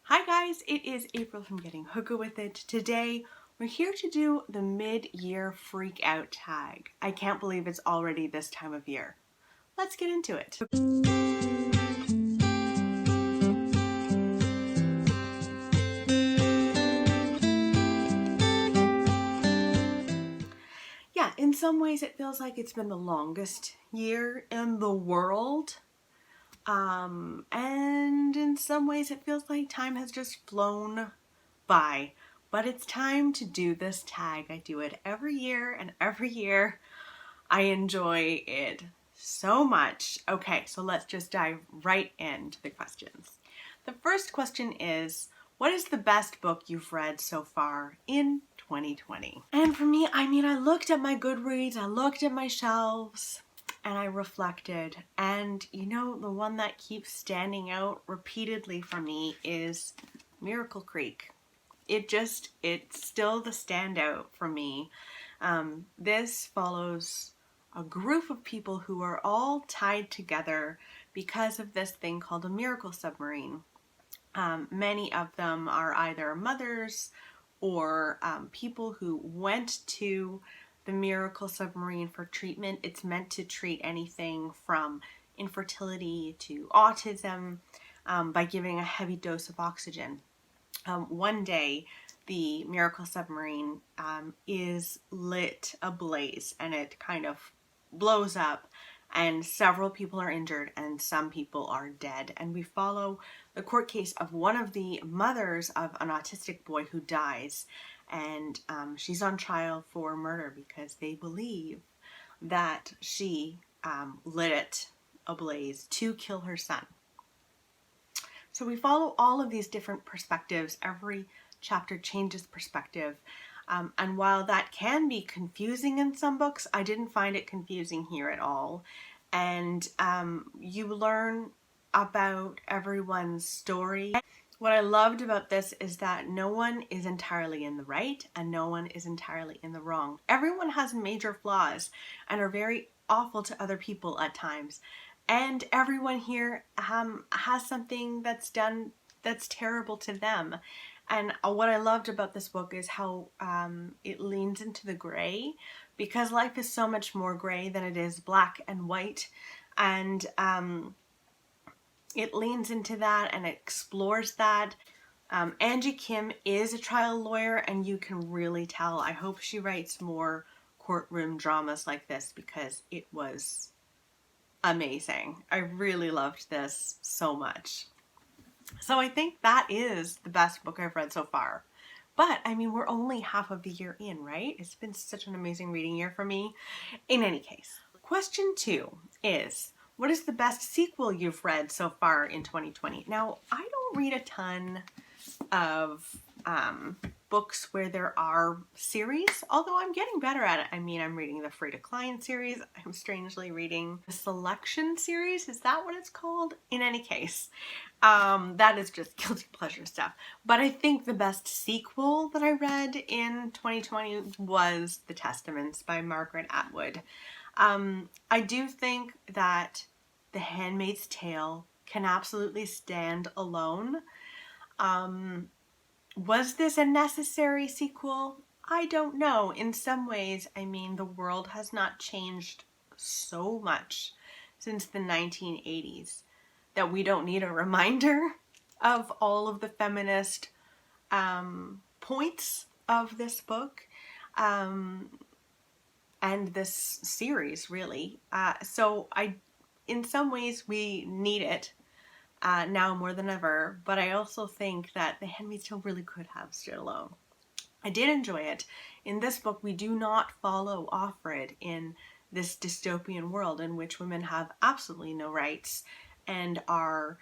Hi guys, it is April from Getting Hookah With It. Today we're here to do the mid-year freak out tag. I can't believe it's already this time of year. Let's get into it. Yeah, in some ways it feels like it's been the longest year in the world. And in some ways it feels like time has just flown by. But it's time to do this tag. I do it every year, and every year I enjoy it so much. Okay, so let's just dive right into the questions. The first question is, what is the best book you've read so far in 2020? And for me, I looked at my Goodreads, I looked at my shelves, and I reflected. And the one that keeps standing out repeatedly for me is Miracle Creek. It's still the standout for me. This follows a group of people who are all tied together because of this thing called a miracle submarine. Many of them are either mothers or people who went to the miracle submarine for treatment. It's meant to treat anything from infertility to autism by giving a heavy dose of oxygen. One day, the miracle submarine is lit ablaze, and it kind of blows up, and several people are injured and some people are dead. And we follow the court case of one of the mothers of an autistic boy who dies, and she's on trial for murder because they believe that she lit it ablaze to kill her son. So we follow all of these different perspectives. Every chapter changes perspective. And while that can be confusing in some books, I didn't find it confusing here at all. And you learn about everyone's story. What I loved about this is that no one is entirely in the right and no one is entirely in the wrong. Everyone has major flaws and are very awful to other people at times. And everyone here has something that's done that's terrible to them. And what I loved about this book is how it leans into the gray, because life is so much more gray than it is black and white. And it leans into that and explores that. Angie Kim is a trial lawyer, and you can really tell. I hope she writes more courtroom dramas like this because it was amazing. I really loved this so much. So I think that is the best book I've read so far. But we're only half of the year in, right? It's been such an amazing reading year for me. In any case, question 2 is, what is the best sequel you've read so far in 2020? Now, I don't read a ton of books where there are series, although I'm getting better at it. I'm reading the Frida Klein series. I'm strangely reading the Selection series. Is that what it's called? In any case, that is just guilty pleasure stuff. But I think the best sequel that I read in 2020 was The Testaments by Margaret Atwood. I do think that The Handmaid's Tale can absolutely stand alone. Was this a necessary sequel? I don't know. In some ways, the world has not changed so much since the 1980s that we don't need a reminder of all of the feminist points of this book and this series, really. So in some ways, we need it now more than ever, but I also think that The Handmaid's Tale really could have stood alone. I did enjoy it. In this book, we do not follow Offred in this dystopian world in which women have absolutely no rights and are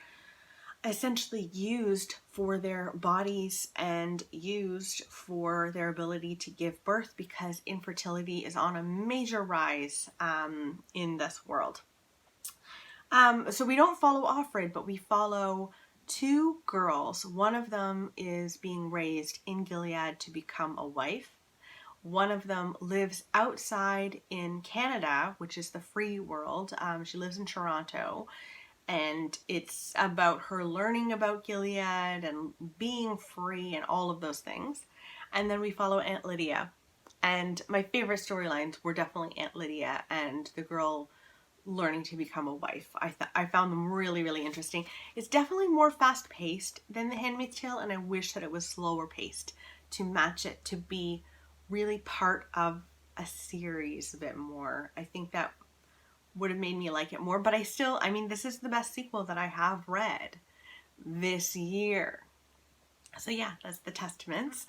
essentially used for their bodies and used for their ability to give birth, because infertility is on a major rise in this world. So we don't follow Offred, but we follow 2 girls. One of them is being raised in Gilead to become a wife. One of them lives outside in Canada, which is the free world. She lives in Toronto, and it's about her learning about Gilead and being free and all of those things. And then we follow Aunt Lydia. And my favorite storylines were definitely Aunt Lydia and the girl learning to become a wife. I found them really, really interesting. It's definitely more fast-paced than The Handmaid's Tale, and I wish that it was slower paced to match it, to be really part of a series a bit more. I think that would have made me like it more, but I mean, this is the best sequel that I have read this year. So yeah, that's the Testaments.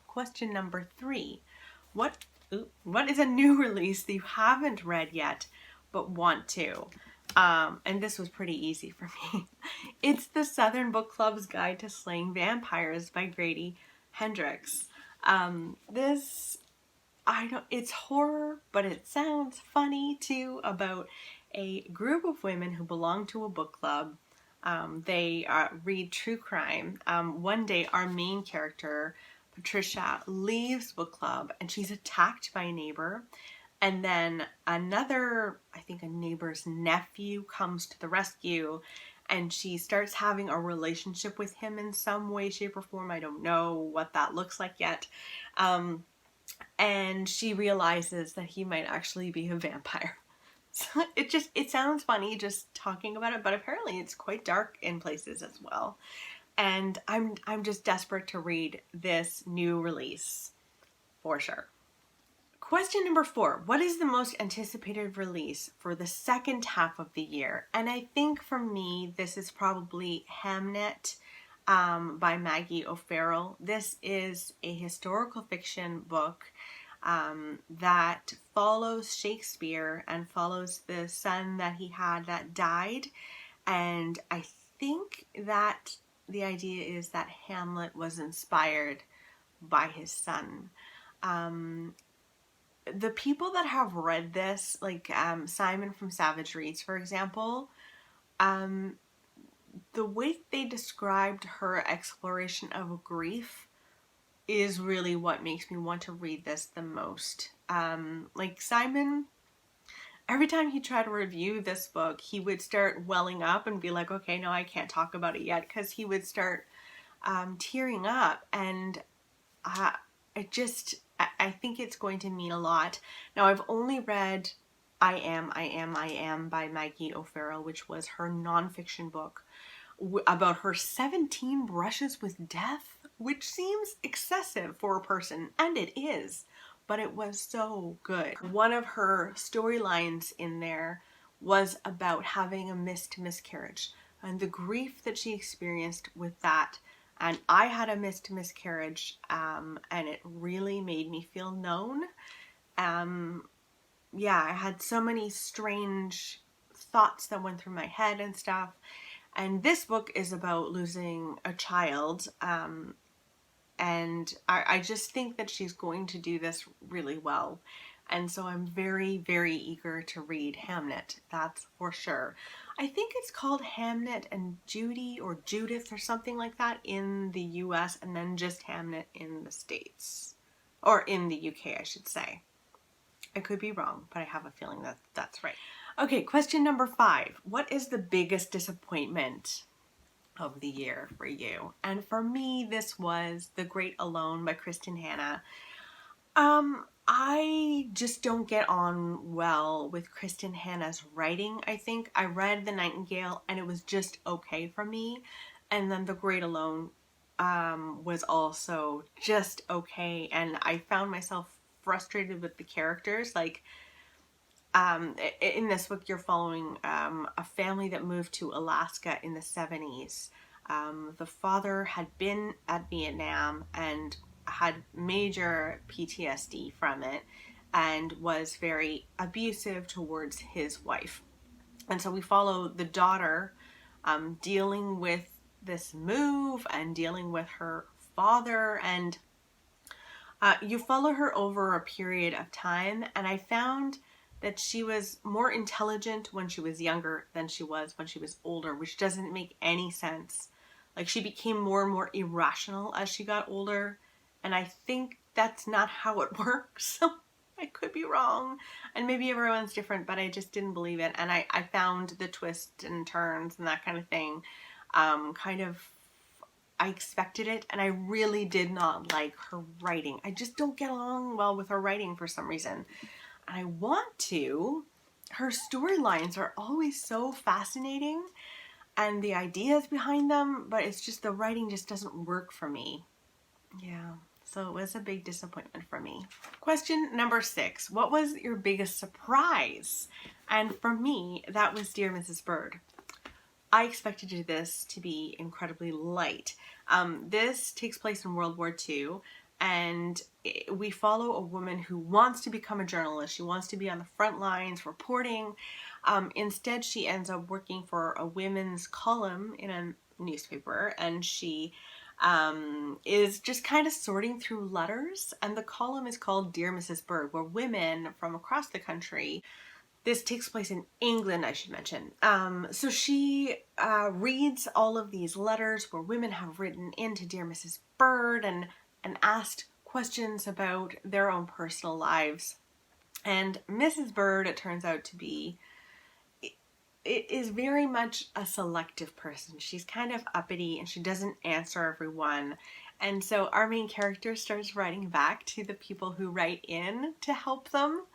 Question number 3. What is a new release that you haven't read yet but want to? And this was pretty easy for me. It's the Southern Book Club's Guide to Slaying Vampires by Grady Hendrix. It's horror, but it sounds funny too, about a group of women who belong to a book club. They read true crime. One day, our main character, Patricia, leaves book club and she's attacked by a neighbor. And then another, I think a neighbor's nephew, comes to the rescue, and she starts having a relationship with him in some way, shape, or form. I don't know what that looks like yet. And she realizes that he might actually be a vampire. So it sounds funny just talking about it, but apparently it's quite dark in places as well. And I'm just desperate to read this new release for sure. Question number 4. What is the most anticipated release for the second half of the year? And I think for me, this is probably Hamnet by Maggie O'Farrell. This is a historical fiction book that follows Shakespeare and follows the son that he had that died. And I think that the idea is that Hamlet was inspired by his son. The people that have read this, like Simon from Savage Reads, for example, the way they described her exploration of grief is really what makes me want to read this the most. Like Simon, every time he tried to review this book, he would start welling up and be like, okay, no, I can't talk about it yet, because he would start tearing up, and I think it's going to mean a lot. Now, I've only read I Am by Maggie O'Farrell, which was her nonfiction book about her 17 brushes with death, which seems excessive for a person, and it is, but it was so good. One of her storylines in there was about having a missed miscarriage and the grief that she experienced with that. And I had a missed miscarriage, and it really made me feel known. Yeah, I had so many strange thoughts that went through my head and stuff. And this book is about losing a child, and I just think that she's going to do this really well. And so I'm very, very eager to read Hamnet, that's for sure. I think it's called Hamnet and Judy or Judith or something like that in the US, and then just Hamnet in the States. Or in the UK, I should say. I could be wrong, but I have a feeling that that's right. Okay, question number 5. What is the biggest disappointment of the year for you? And for me, this was The Great Alone by Kristen Hanna. I just don't get on well with Kristen Hanna's writing, I think. I read The Nightingale and it was just okay for me. And then The Great Alone was also just okay. And I found myself frustrated with the characters. Like, in this book, you're following a family that moved to Alaska in the 70s. The father had been at Vietnam and had major PTSD from it and was very abusive towards his wife. And so we follow the daughter dealing with this move and dealing with her father, and you follow her over a period of time, and I found that she was more intelligent when she was younger than she was when she was older, which doesn't make any sense. Like, she became more and more irrational as she got older, and I think that's not how it works. I could be wrong, and maybe everyone's different, but I just didn't believe it. And I found the twists and turns and that kind of thing kind of, I expected it, and I really did not like her writing. I just don't get along well with her writing for some reason. And I want to. Her storylines are always so fascinating, and the ideas behind them, but it's just the writing just doesn't work for me. Yeah, so it was a big disappointment for me. Question number 6. What was your biggest surprise? And for me, that was Dear Mrs. Bird. I expected this to be incredibly light. This takes place in World War II, and we follow a woman who wants to become a journalist. She wants to be on the front lines reporting. Instead, she ends up working for a women's column in a newspaper, and she is just kind of sorting through letters. And the column is called Dear Mrs. Bird, where women from across the country, this takes place in England, I should mention. So she reads all of these letters where women have written into Dear Mrs. Bird and asked questions about their own personal lives. And Mrs. Bird, it turns out to be, it is very much a selective person. She's kind of uppity and she doesn't answer everyone. And so our main character starts writing back to the people who write in to help them.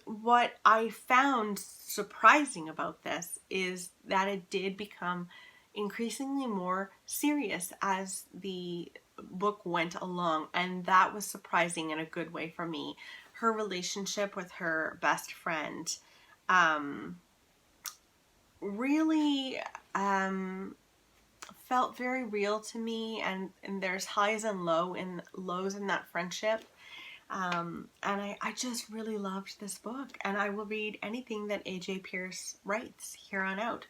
What I found surprising about this is that it did become increasingly more serious as the book went along, and that was surprising in a good way for me. Her relationship with her best friend really felt very real to me, and there's highs and lows in that friendship. And I just really loved this book, and I will read anything that A.J. Pierce writes here on out,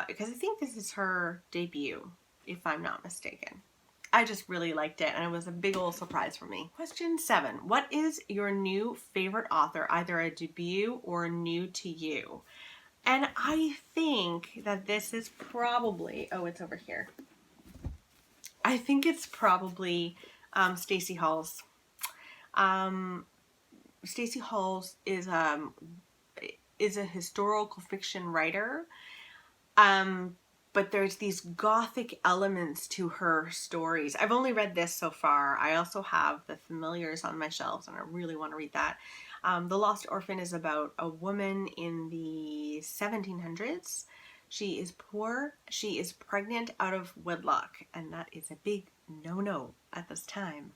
because I think this is her debut, if I'm not mistaken. I just really liked it, and it was a big old surprise for me. Question 7. What is your new favorite author, either a debut or new to you? And I think that this is probably, oh, it's over here. I think it's probably Stacey Hall's. Stacey Hall's is a historical fiction writer, but there's these gothic elements to her stories. I've only read this so far. I also have The Familiars on my shelves, and I really want to read that. The Lost Orphan is about a woman in the 1700s. She is poor. She is pregnant out of wedlock, and that is a big no-no at this time.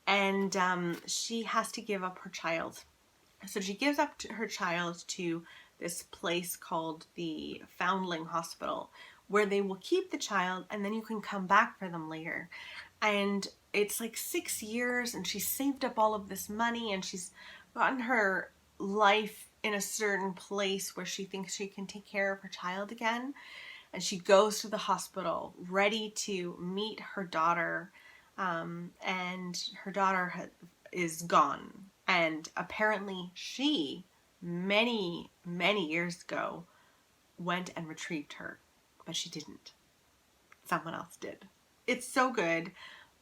And she has to give up her child. So she gives up her child to this place called the Foundling Hospital, where they will keep the child and then you can come back for them later. And it's like 6 years, and she's saved up all of this money, and she's gotten her life in a certain place where she thinks she can take care of her child again. And she goes to the hospital ready to meet her daughter. And her daughter is gone, and apparently she, many years ago, went and retrieved her, but she didn't. Someone else did. It's so good.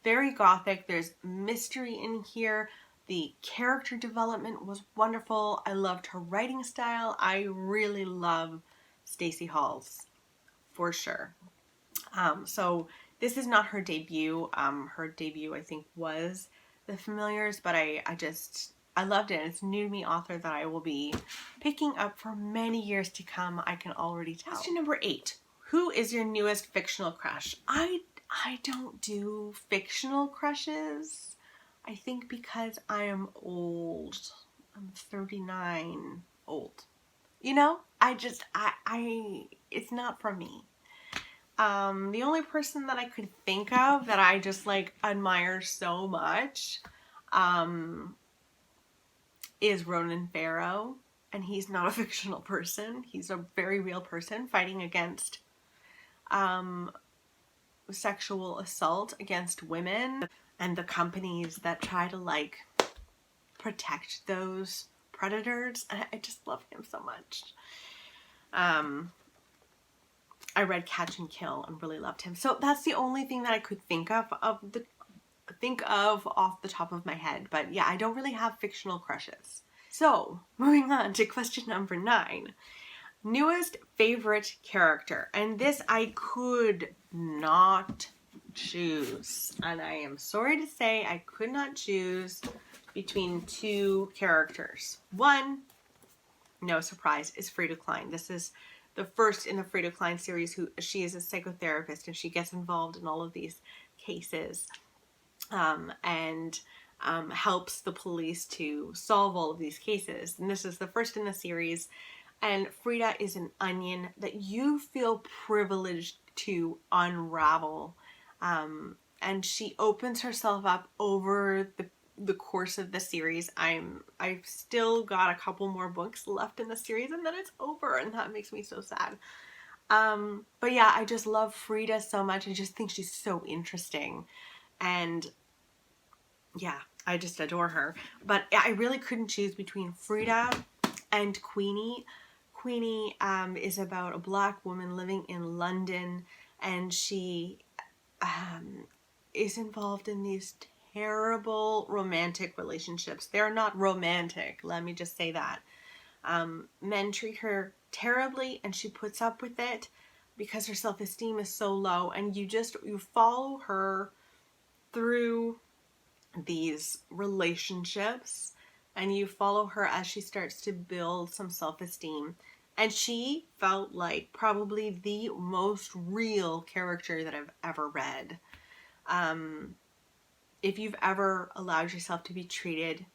Very gothic. There's mystery in here. The character development was wonderful. I loved her writing style. I really love Stacey Hall's, for sure. So this is not her debut. Her debut, I think, was The Familiars, but I loved it. It's a new to me author that I will be picking up for many years to come. I can already tell. Question number 8. Who is your newest fictional crush? I don't do fictional crushes. I think because I am old. I'm 39 old. You know? It's not for me. The only person that I could think of that I just like admire so much is Ronan Farrow, and he's not a fictional person. He's a very real person fighting against sexual assault against women, and the companies that try to like protect those predators. I just love him so much. I read Catch and Kill and really loved him. So that's the only thing that I could think of the think of off the top of my head. But yeah, I don't really have fictional crushes. So moving on to question number 9. Newest favorite character. And this I could not choose. And I am sorry to say I could not choose between 2 characters. One, no surprise, is Frida Klein. This is the first in the Frida Klein series. She is a psychotherapist and she gets involved in all of these cases and helps the police to solve all of these cases. And this is the first in the series. And Frida is an onion that you feel privileged to unravel. And she opens herself up over the course of the series. I've still got a couple more books left in the series and then it's over, and that makes me so sad. But yeah, I just love Frida so much. I just think she's so interesting. And yeah, I just adore her. But I really couldn't choose between Frida and Queenie. Queenie is about a Black woman living in London, and she is involved in these terrible romantic relationships. They're not romantic, let me just say that. Men treat her terribly and she puts up with it because her self-esteem is so low, and you follow her through these relationships and you follow her as she starts to build some self-esteem. And she felt like probably the most real character that I've ever read. If you've ever allowed yourself to be treated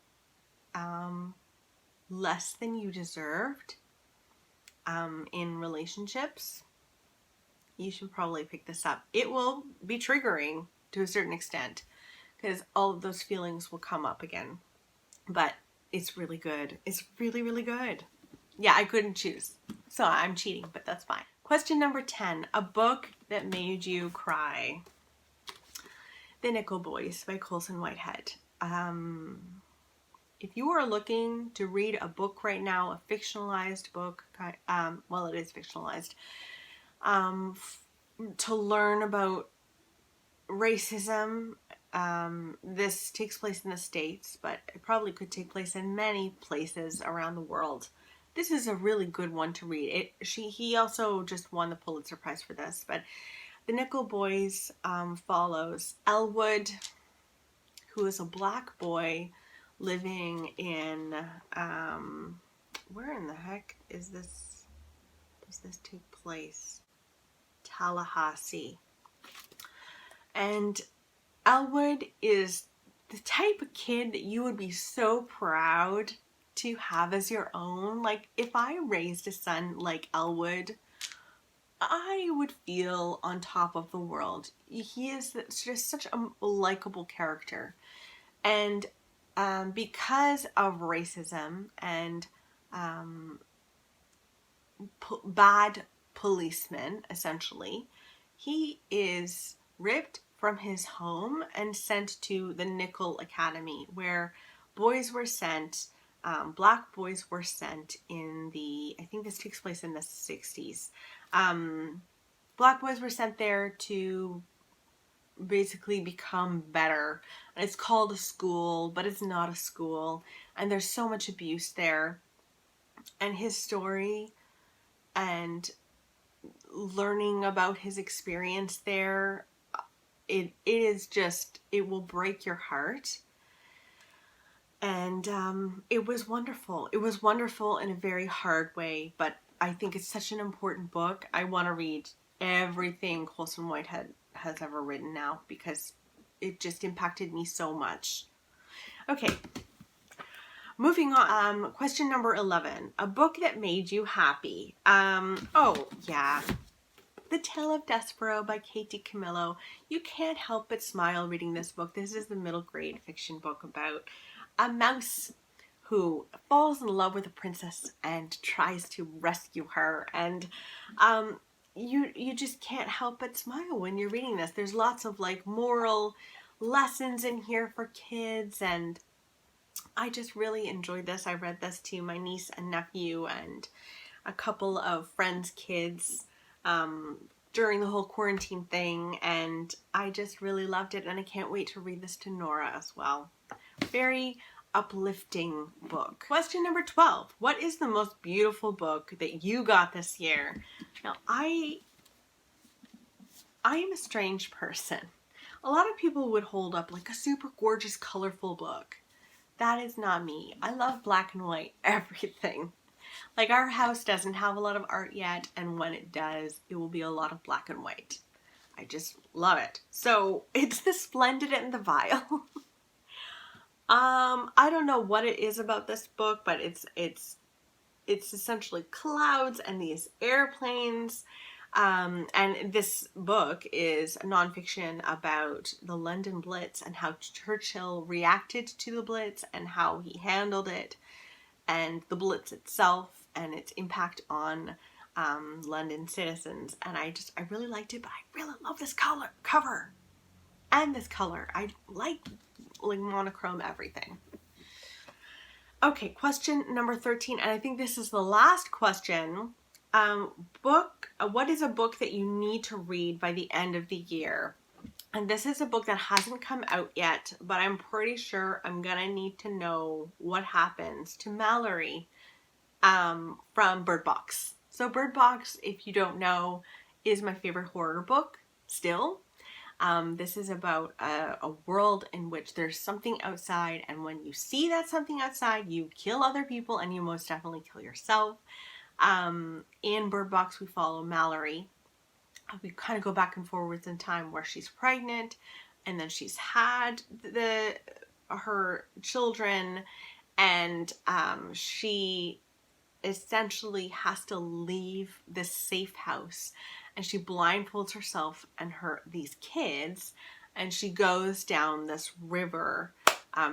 less than you deserved in relationships, you should probably pick this up. It will be triggering to a certain extent because all of those feelings will come up again. But it's really good. It's really, really good. Yeah, I couldn't choose. So I'm cheating, but that's fine. Question number 10. A book that made you cry. The Nickel Boys by Colson Whitehead. If you are looking to read a book right now, a fictionalized book, well, it is fictionalized, to learn about racism, this takes place in the States, but it probably could take place in many places around the world. This is a really good one to read. He also just won the Pulitzer Prize for this, but The Nickel Boys follows Elwood, who is a Black boy living in, where in the heck does this take place? Tallahassee. And Elwood is the type of kid that you would be so proud to have as your own. Like, if I raised a son like Elwood, I would feel on top of the world. He is just such a likable character. And because of racism and bad policemen, essentially, he is ripped from his home and sent to the Nickel Academy, where boys were sent, Black boys were sent in I think this takes place in the 60s. Black boys were sent there to basically become better. And it's called a school, but it's not a school. And there's so much abuse there. And his story and learning about his experience there, it will break your heart. And it was wonderful. It was wonderful in a very hard way, but I think it's such an important book. I want to read everything Colson Whitehead has ever written now because it just impacted me so much. Okay, moving on. Question number 11. A book that made you happy. Oh, yeah. The Tale of Desperaux by Katie Camillo. You can't help but smile reading this book. This is the middle grade fiction book about a mouse who falls in love with a princess and tries to rescue her. And you just can't help but smile when you're reading this. There's lots of like moral lessons in here for kids, and I just really enjoyed this. I read this to my niece and nephew and a couple of friends' kids during the whole quarantine thing, and I just really loved it, and I can't wait to read this to Nora as well. Very uplifting book. Question number 12. What is the most beautiful book that you got this year? Now, I am a strange person. A lot of people would hold up like a super gorgeous, colorful book. That is not me. I love black and white everything. Like, our house doesn't have a lot of art yet, and when it does, it will be a lot of black and white. I just love it. So it's the Splendid and the Vial. I don't know what it is about this book, but it's essentially clouds and these airplanes. And this book is nonfiction about the London Blitz and how Churchill reacted to the Blitz and how he handled it, and the Blitz itself and its impact on London citizens. And I really liked it, but I really love this cover and this color. I like monochrome everything. Okay, question number 13, and I think this is the last question. What is a book that you need to read by the end of the year? And this is a book that hasn't come out yet, but I'm pretty sure I'm gonna need to know what happens to Malorie from Bird Box. So Bird Box, if you don't know, is my favorite horror book still. This is about a world in which there's something outside, and when you see that something outside, you kill other people, and you most definitely kill yourself. In Bird Box, we follow Malorie. We kind of go back and forwards in time where she's pregnant, and then she's had her children, and she essentially has to leave this safe house, and she blindfolds herself and these kids, and she goes down this river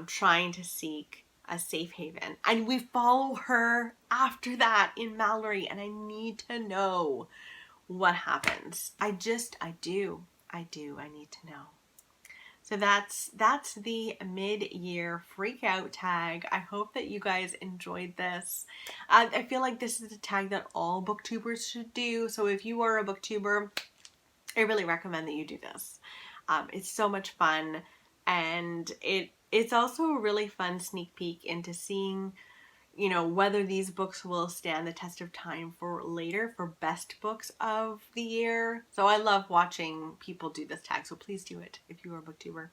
trying to seek a safe haven. And we follow her after that in Malorie, and I need to know what happens. I do. I need to know. So that's the mid-year freakout tag. I hope that you guys enjoyed this. I feel like this is a tag that all booktubers should do. So if you are a booktuber, I really recommend that you do this. It's so much fun, and it's also a really fun sneak peek into seeing, you know, whether these books will stand the test of time for later for best books of the year. So I love watching people do this tag, so please do it if you are a booktuber.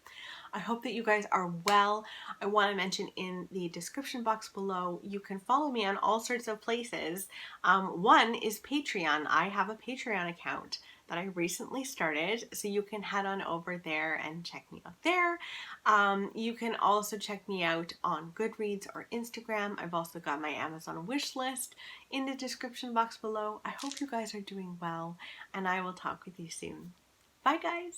I hope that you guys are well. I want to mention in the description box below, you can follow me on all sorts of places. One is Patreon. I have a Patreon account that I recently started, so you can head on over there and check me out there. You can also check me out on Goodreads or Instagram. I've also got my Amazon wish list in the description box below. I hope you guys are doing well, and I will talk with you soon. Bye, guys.